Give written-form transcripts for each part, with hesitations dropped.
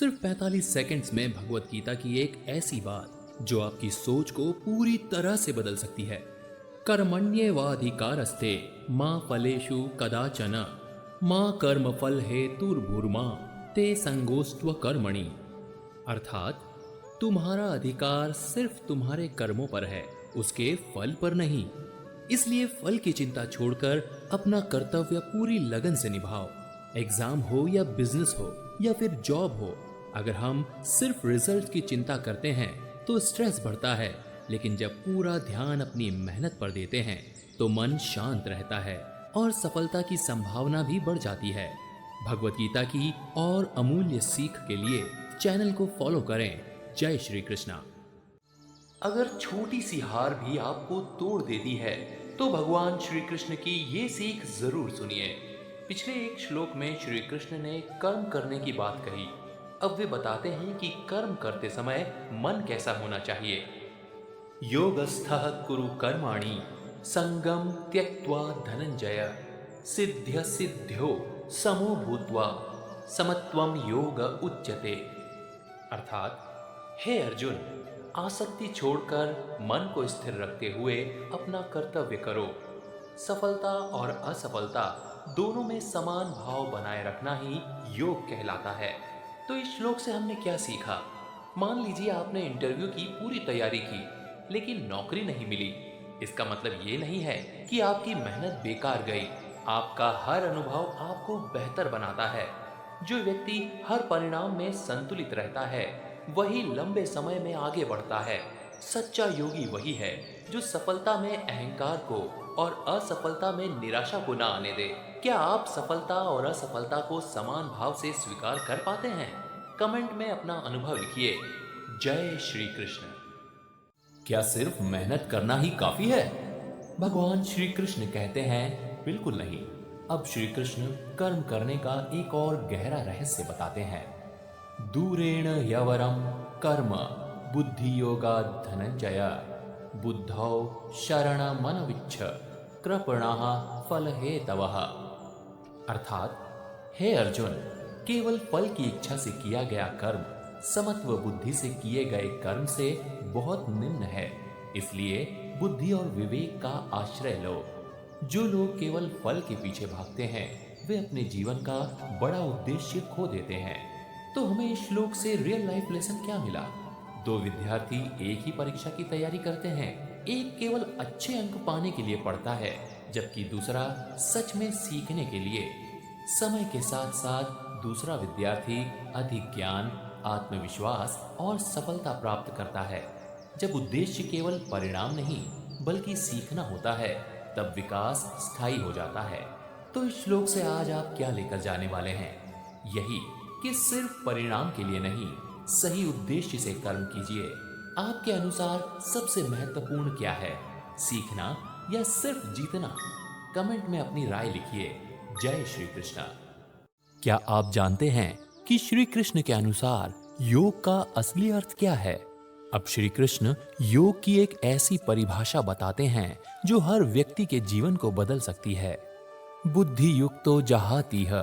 सिर्फ 45 सेकंड्स में भगवत गीता की एक ऐसी बात जो आपकी सोच को पूरी तरह से बदल सकती है। कर्मण्येवाधिकारस्ते मां फलेषु कदाचन मां कर्मफल हेतुर्भुर्मा ते संगोस्त्व कर्मणि। अर्थात तुम्हारा अधिकार सिर्फ तुम्हारे कर्मों पर है, उसके फल पर नहीं। इसलिए फल की चिंता छोड़कर अपना कर्तव्य पूरी लगन से निभाओ। एग्जाम हो या बिजनेस हो या फिर जॉब हो, अगर हम सिर्फ रिजल्ट की चिंता करते हैं तो स्ट्रेस बढ़ता है, लेकिन जब पूरा ध्यान अपनी मेहनत पर देते हैं तो मन शांत रहता है और सफलता की संभावना भी बढ़ जाती है। भगवत गीता की और अमूल्य सीख के लिए चैनल को फॉलो करें। जय श्री कृष्णा। अगर छोटी सी हार भी आपको तोड़ देती है तो भगवान श्री कृष्ण की ये सीख जरूर सुनिए। पिछले एक श्लोक में श्री कृष्ण ने कर्म करने की बात कही। अब वे बताते हैं कि कर्म करते समय मन कैसा होना चाहिए। योगस्थः कुरु कर्माणि संगम त्यक्त्वा धनंजय सिद्ध्य सिद्ध्यो समो भूत्वा समत्वम योग उच्यते। अर्थात हे अर्जुन, आसक्ति छोड़कर मन को स्थिर रखते हुए अपना कर्तव्य करो। सफलता और असफलता दोनों में समान भाव बनाए रखना ही योग कहलाता है। तो इस श्लोक से हमने क्या सीखा? मान लीजिए आपने इंटरव्यू की पूरी तैयारी की लेकिन नौकरी नहीं मिली। इसका मतलब ये नहीं है कि आपकी मेहनत बेकार गई। आपका हर अनुभव आपको बेहतर बनाता है। जो व्यक्ति हर परिणाम में संतुलित रहता है वही लंबे समय में आगे बढ़ता है। सच्चा योगी वही है जो सफलता में अहंकार को और असफलता में निराशा को ना आने दे। क्या आप सफलता और असफलता को समान भाव से स्वीकार कर पाते हैं? कमेंट में अपना अनुभव लिखिए। जय श्री कृष्ण। क्या सिर्फ मेहनत करना ही काफी है? भगवान श्री कृष्ण कहते हैं बिल्कुल नहीं। अब श्री कृष्ण कर्म करने का एक और गहरा रहस्य बताते हैं। दूरेण ह्यवरम कर्म बुद्धि योगा धनंजय बुद्धौ शरणमनविच्छ कृपणः फल हेतवः। अर्थात हे अर्जुन, केवल फल की इच्छा से किया गया कर्म समत्व बुद्धि से किए गए कर्म से बहुत निम्न है। इसलिए बुद्धि और विवेक का आश्रय लो। जो लोग केवल फल के पीछे भागते हैं वे अपने जीवन का बड़ा उद्देश्य खो देते हैं। तो हमें इस श्लोक से रियल लाइफ लेसन क्या मिला? दो विद्यार्थी एक ही परीक्षा की तैयारी करते हैं। एक केवल अच्छे अंक पाने के लिए पढ़ता है जबकि दूसरा सच में सीखने के लिए। समय के साथ साथ दूसरा विद्यार्थी अधिक ज्ञान, आत्मविश्वास और सफलता प्राप्त करता है। जब उद्देश्य केवल परिणाम नहीं बल्कि सीखना होता है तब विकास स्थायी हो जाता है। तो इस श्लोक से आज आप क्या लेकर जाने वाले हैं? यही कि सिर्फ परिणाम के लिए नहीं, सही उद्देश्य से कर्म कीजिए। आपके अनुसार सबसे महत्वपूर्ण क्या है, सीखना या सिर्फ जीतना? कमेंट में अपनी राय लिखिए। जय श्री कृष्णा। क्या आप जानते हैं कि श्री कृष्ण के अनुसार योग का असली अर्थ क्या है? अब श्री कृष्ण योग की एक ऐसी परिभाषा बताते हैं जो हर व्यक्ति के जीवन को बदल सकती है। बुद्धि युक्तो जहातीह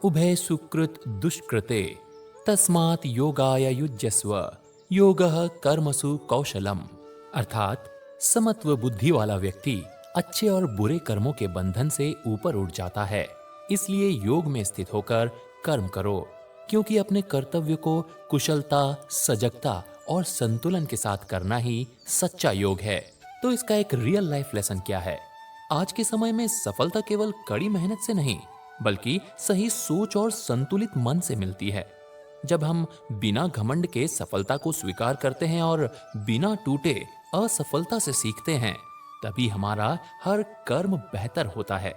उभय सुकृत दुष्कृते तस्मात् योगाय युज्यस्व योगः कर्मसु कौशलम। अर्थात समत्व बुद्धि वाला व्यक्ति अच्छे और बुरे कर्मों के बंधन से ऊपर उठ जाता है। इसलिए योग में स्थित होकर कर्म करो, क्योंकि अपने कर्तव्य को कुशलता, सजगता और संतुलन के साथ करना ही सच्चा योग है। तो इसका एक रियल लाइफ लेसन क्या है? आज के समय में सफलता केवल कड़ी मेहनत से नहीं बल्कि सही सोच और संतुलित मन से मिलती है। जब हम बिना घमंड के सफलता को स्वीकार करते हैं और बिना टूटे असफलता से सीखते हैं, तभी हमारा हर कर्म बेहतर होता है।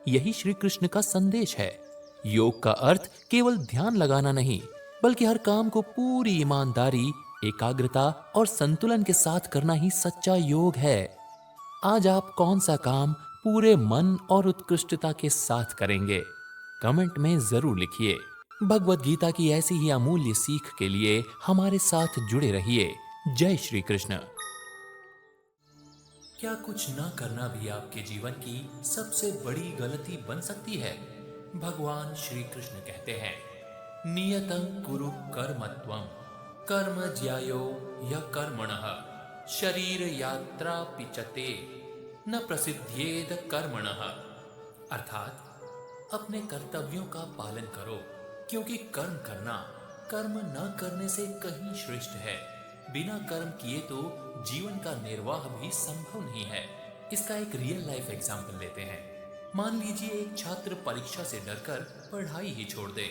यही श्री कृष्ण का संदेश है। योग का अर्थ केवल ध्यान लगाना नहीं बल्कि हर काम को पूरी ईमानदारी, एकाग्रता और संतुलन के साथ करना ही सच्चा योग है। आज आप कौन सा काम पूरे मन और उत्कृष्टता के साथ करेंगे? कमेंट में जरूर लिखिए। भगवत गीता की ऐसी ही अमूल्य सीख के लिए हमारे साथ जुड़े रहिए। जय श्री कृष्ण। क्या कुछ ना करना भी आपके जीवन की सबसे बड़ी गलती बन सकती है? भगवान श्री कृष्ण कहते हैं, नियतं कुरु कर्म त्वं कर्म ज्यायो ह्य कर्मणः शरीर यात्रा पिचते न प्रसिद्धेद कर्मणः। अर्थात अपने कर्तव्यों का पालन करो, क्योंकि कर्म करना कर्म न करने से कहीं श्रेष्ठ है। बिना कर्म किए तो जीवन का निर्वाह भी संभव नहीं है। इसका एक रियल लाइफ एग्जाम्पल लेते हैं। मान लीजिए एक छात्र परीक्षा से डरकर पढ़ाई ही छोड़ दे।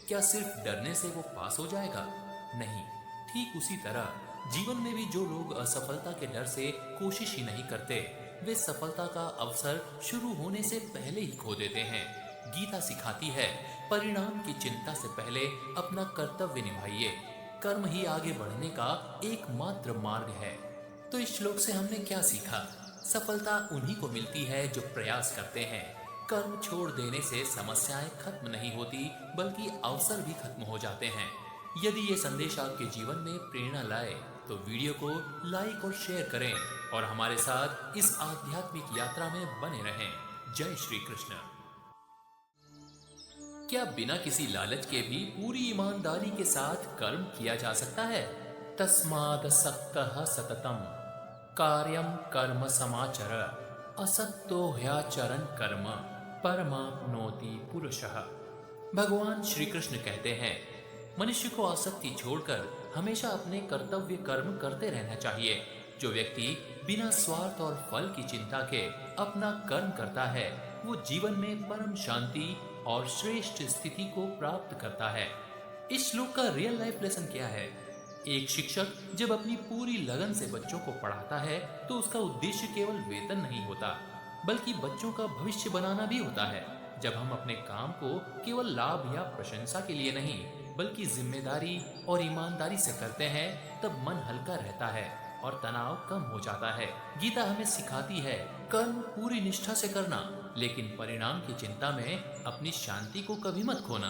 क्या सिर्फ डरने से वो पास हो जाएगा? नहीं। ठीक उसी तरह जीवन में भी जो लोग असफलता के डर से कोशिश ही नहीं करते, वे सफलता का अवसर शुरू होने से पहले ही खो देते हैं। गीता सिखाती है, परिणाम की चिंता से पहले अपना कर्तव्य निभाइए। कर्म ही आगे बढ़ने का एकमात्र मार्ग है। तो इस श्लोक से हमने क्या सीखा? सफलता उन्हीं को मिलती है जो प्रयास करते हैं। कर्म छोड़ देने से समस्याएं खत्म नहीं होती, बल्कि अवसर भी खत्म हो जाते हैं। यदि ये संदेश आपके जीवन में प्रेरणा लाए तो वीडियो को लाइक और शेयर करें और हमारे साथ इस आध्यात्मिक यात्रा में बने रहें। जय श्री कृष्ण। क्या बिना किसी लालच के भी पूरी ईमानदारी के साथ कर्म किया जा सकता है? तस्माद सक्तः सततम कार्यम कर्म समाचर असक्तो ह्याचरन् कर्म परमाप्नोति पुरुषः। भगवान श्री कृष्ण कहते हैं, मनुष्य को आसक्ति छोड़कर हमेशा अपने कर्तव्य कर्म करते रहना चाहिए। जो व्यक्ति बिना स्वार्थ और फल की चिंता के अपना कर्म करता है, वो जीवन में परम शांति और श्रेष्ठ स्थिति को प्राप्त करता है। इस श्लोक का रियल लाइफ लेसन क्या है? एक शिक्षक जब अपनी पूरी लगन से बच्चों को पढ़ाता है तो उसका उद्देश्य केवल वेतन नहीं होता, बल्कि बच्चों का भविष्य बनाना भी होता है। जब हम अपने काम को केवल लाभ या प्रशंसा के लिए नहीं, बल्कि जिम्मेदारी और ईमानदारी से करते हैं, तब मन हल्का रहता है और तनाव कम हो जाता है। गीता हमें सिखाती है, कर्म पूरी निष्ठा से करना, लेकिन परिणाम की चिंता में अपनी शांति को कभी मत खोना।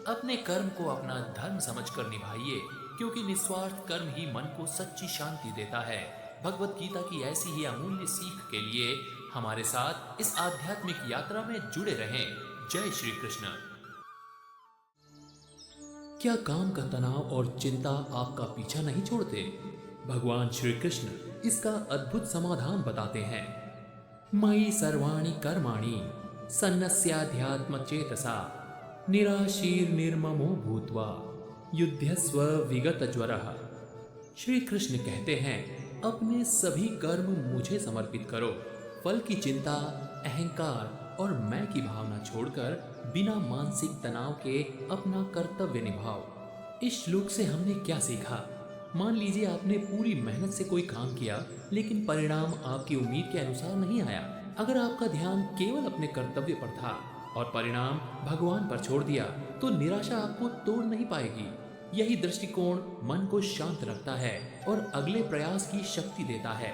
अपने कर्म को अपना धर्म समझकर निभाइए, क्योंकि निस्वार्थ कर्म ही मन को सच्ची शांति देता है। भगवत गीता की ऐसी ही अमूल्य सीख के लिए हमारे साथ इस आध्यात्मिक यात्रा में जुड़े रहें। जय श्री कृष्ण। क्या काम का तनाव और चिंता आपका पीछा नहीं छोड़ते? भगवान श्री कृष्ण इसका अद्भुत समाधान बताते हैं। मयि सर्वाणि कर्माणि सन्नस्याध्यात्म चेतसा निराशीर निर्ममो भूत्वा युध्यस्व विगत ज्वरः। श्री कृष्ण कहते हैं, अपने सभी कर्म मुझे समर्पित करो। फल की चिंता, अहंकार और मैं की भावना छोड़कर बिना मानसिक तनाव के अपना कर्तव्य निभाओ। इस श्लोक से हमने क्या सीखा? मान लीजिए आपने पूरी मेहनत से कोई काम किया, लेकिन परिणाम आपकी उम्मीद के अनुसार नहीं आया। अगर आपका ध्यान केवल अपने कर्तव्य पर था और परिणाम भगवान पर छोड़ दिया, तो निराशा आपको तोड़ नहीं पाएगी। यही दृष्टिकोण मन को शांत रखता है और अगले प्रयास की शक्ति देता है।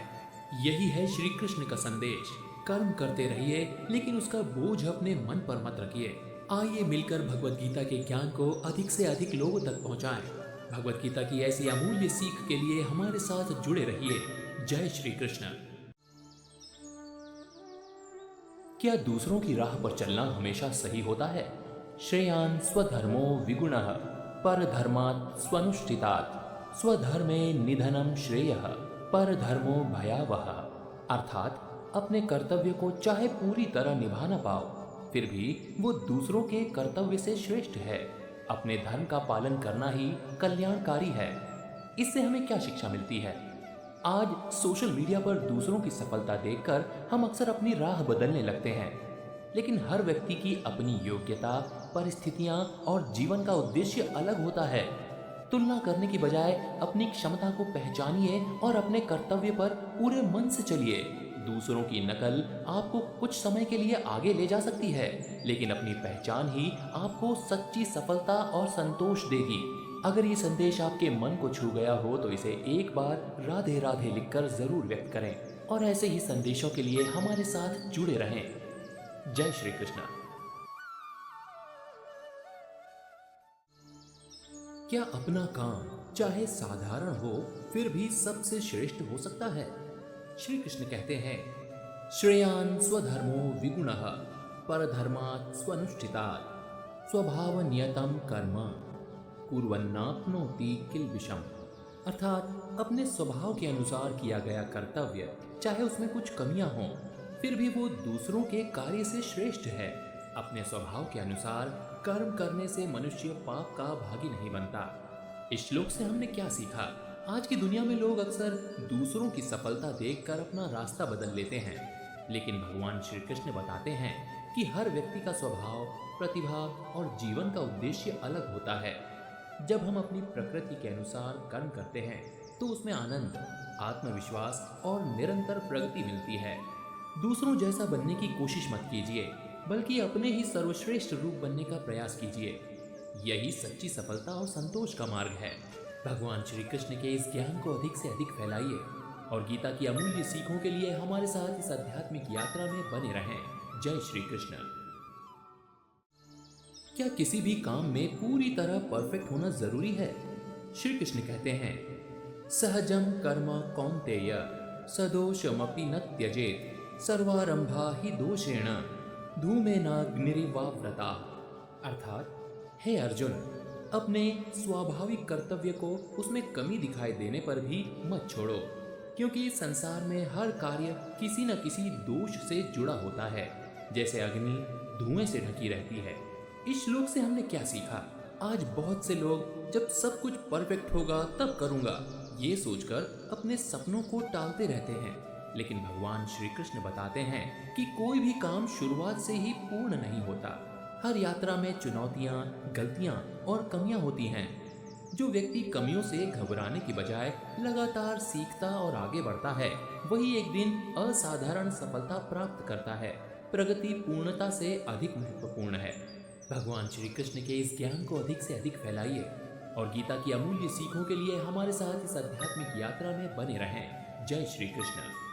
यही है श्री कृष्ण का संदेश। कर्म करते रहिए, लेकिन उसका बोझ अपने मन पर मत रखिए। आइए मिलकर भगवत गीता के ज्ञान को अधिक से अधिक लोगों तक पहुंचाएं। भगवत गीता की ऐसी अमूल्य सीख के लिए हमारे साथ जुड़े रहिए। जय श्री कृष्ण। क्या दूसरों की राह पर चलना हमेशा सही होता है? श्रेयान् स्वधर्मो विगुणः परधर्मात् स्वनुष्ठितात् स्वधर्मे निधनं श्रेयः परधर्मो भयावह। अर्थात अपने कर्तव्य को चाहे पूरी तरह निभा न पाओ, फिर भी वो दूसरों के कर्तव्य से श्रेष्ठ है। अपने धर्म का पालन करना ही कल्याणकारी है। इससे हमें क्या शिक्षा मिलती है? आज सोशल मीडिया पर दूसरों की सफलता देखकर हम अक्सर अपनी राह बदलने लगते हैं, लेकिन हर व्यक्ति की अपनी योग्यता, परिस्थितियां और जीवन का उद्देश्य अलग होता है। तुलना करने की बजाय अपनी क्षमता को पहचानिए और अपने कर्तव्य पर पूरे मन से चलिए। दूसरों की नकल आपको कुछ समय के लिए आगे ले जा सकती है, लेकिन अपनी पहचान ही आपको सच्ची सफलता और संतोष देगी। अगर ये संदेश आपके मन को छू गया हो तो इसे एक बार राधे राधे लिखकर जरूर व्यक्त करें और ऐसे ही संदेशों के लिए हमारे साथ जुड़े रहें। जय श्री कृष्ण। क्या अपना काम चाहे साधारण हो फिर भी सबसे श्रेष्ठ हो सकता है? श्री कृष्ण कहते हैं, श्रेयान् स्वधर्मो विगुणः परधर्मात् स्वनुष्ठितात् स्वभाव नियतम कर्म कुर्वन्नाप्नोति किल्बिषम्। अर्थात अपने स्वभाव के अनुसार किया गया कर्तव्य चाहे उसमें कुछ कमियां हों, फिर भी वो दूसरों के कार्य से श्रेष्ठ है। अपने स्वभाव के अनुसार कर्म करने से मनुष्य पाप का भागी नहीं बनता। इस श्लोक से हमने क्या सीखा? आज की दुनिया में लोग अक्सर दूसरों की सफलता देखकर अपना रास्ता बदल लेते हैं, लेकिन भगवान श्री कृष्ण बताते हैं कि हर व्यक्ति का स्वभाव, प्रतिभा और जीवन का उद्देश्य अलग होता है। जब हम अपनी प्रकृति के अनुसार कर्म करते हैं तो उसमें आनंद, आत्मविश्वास और निरंतर प्रगति मिलती है। दूसरों जैसा बनने की कोशिश मत कीजिए, बल्कि अपने ही सर्वश्रेष्ठ रूप बनने का प्रयास कीजिए। यही सच्ची सफलता और संतोष का मार्ग है। भगवान श्री कृष्ण के इस ज्ञान को अधिक से अधिक फैलाइए और गीता की अमूल्य सीखों के लिए हमारे साथ इस आध्यात्मिक यात्रा में बने रहें। जय श्री कृष्ण। क्या किसी भी काम में पूरी तरह परफेक्ट होना जरूरी है? श्री कृष्ण कहते हैं, सहजम कर्म कौन्तेय सदोषमपि न त्यजेत सर्वारंभा ही दोषेण धूमेनाग्निरिवाव्रता। अर्थात हे अर्जुन, अपने स्वाभाविक कर्तव्य को उसमें कमी दिखाई देने पर भी मत छोड़ो, क्योंकि संसार में हर कार्य किसी न किसी दोष से जुड़ा होता है। जैसे अग्नि धुएं से ढकी रहती है। इस श्लोक से हमने क्या सीखा? आज बहुत से लोग जब सब कुछ परफेक्ट होगा तब करूंगा, ये सोचकर अपने सपनों को टालते रहते हैं। लेकिन भगवान श्री कृष्ण बताते हैं कि कोई भी काम शुरुआत से ही पूर्ण नहीं होता। हर यात्रा में चुनौतियां, गलतियां और कमियां होती हैं। जो व्यक्ति कमियों से घबराने की बजाय लगातार सीखता और आगे बढ़ता है, वही एक दिन असाधारण सफलता प्राप्त करता है। प्रगति पूर्णता से अधिक महत्वपूर्ण है। भगवान श्री कृष्ण के इस ज्ञान को अधिक से अधिक फैलाइए और गीता की अमूल्य सीखों के लिए हमारे साथ इस आध्यात्मिक यात्रा में बने रहें। जय श्री कृष्ण।